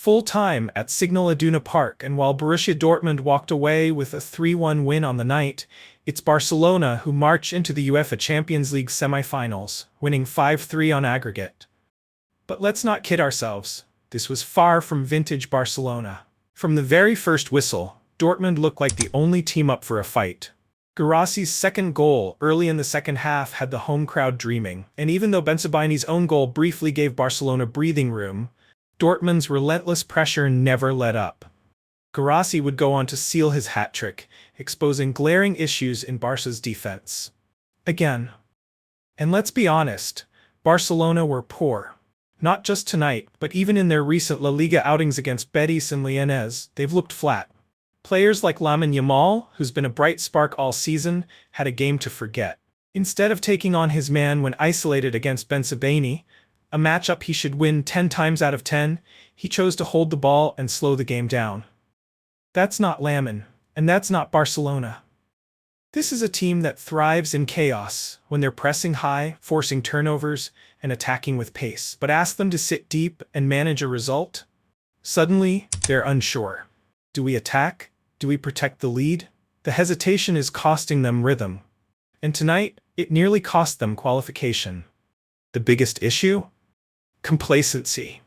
full time at Signal Iduna Park, and while Borussia Dortmund walked away with a 3-1 win on the night, it's Barcelona who march into the UEFA Champions League Semi-Finals, winning 5-3 on aggregate. But let's not kid ourselves, this was far from vintage Barcelona. From the very first whistle, Dortmund looked like the only team up for a fight. Guirassi's second goal early in the second half had the home crowd dreaming, and even though Benzabini's own goal briefly gave Barcelona breathing room, Dortmund's relentless pressure never let up. Guirassy would go on to seal his hat-trick, exposing glaring issues in Barca's defense. Again. And let's be honest, Barcelona were poor. Not just tonight, but even in their recent La Liga outings against Betis and Leganés, they've looked flat. Players like Raphinha and Yamal, who's been a bright spark all season, had a game to forget. Instead of taking on his man when isolated against Benzabini, a matchup he should win 10 times out of 10, he chose to hold the ball and slow the game down. That's not Lamine, and that's not Barcelona. This is a team that thrives in chaos when they're pressing high, forcing turnovers, and attacking with pace. But ask them to sit deep and manage a result? Suddenly, they're unsure. Do we attack? Do we protect the lead? The hesitation is costing them rhythm. And tonight, it nearly cost them qualification. The biggest issue? Complacency.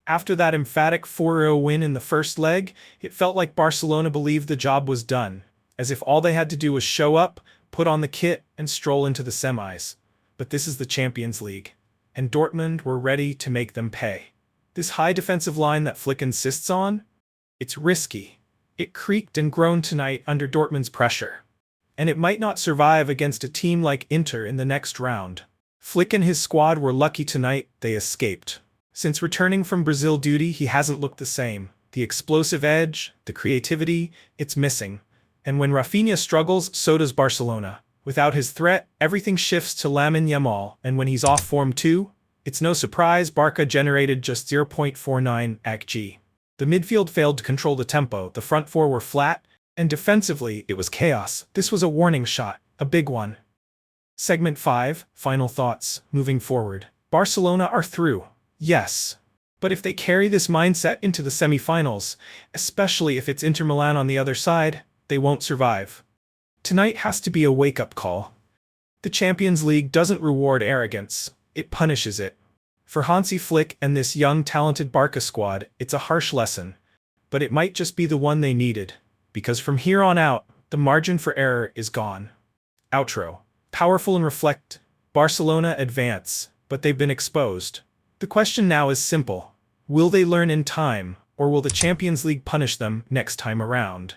After that emphatic 4-0 win in the first leg, it felt like Barcelona believed the job was done, as if all they had to do was show up, put on the kit, and stroll into the semis. But this is the Champions League, and Dortmund were ready to make them pay. This high defensive line that Flick insists on? It's risky. It creaked and groaned tonight under Dortmund's pressure. And it might not survive against a team like Inter in the next round. Flick and his squad were lucky tonight they escaped. Since returning from Brazil duty, he hasn't looked the same. The explosive edge, the creativity, it's missing. And when Raphinha struggles, so does Barcelona. Without his threat, everything shifts to Lamine Yamal, and when he's off form too, it's no surprise Barca generated just 0.49 xG. The midfield failed to control the tempo, the front four were flat, and defensively, it was chaos. This was a warning shot, a big one. Segment 5, final thoughts, moving forward. Barcelona are through. Yes. But if they carry this mindset into the semi-finals, especially if it's Inter Milan on the other side, they won't survive. Tonight has to be a wake-up call. The Champions League doesn't reward arrogance, it punishes it. For Hansi Flick and this young, talented Barca squad, it's a harsh lesson. But it might just be the one they needed. Because from here on out, the margin for error is gone. Outro. Powerful and reflect. Barcelona advance, but they've been exposed. The question now is simple. Will they learn in time, or will the Champions League punish them next time around?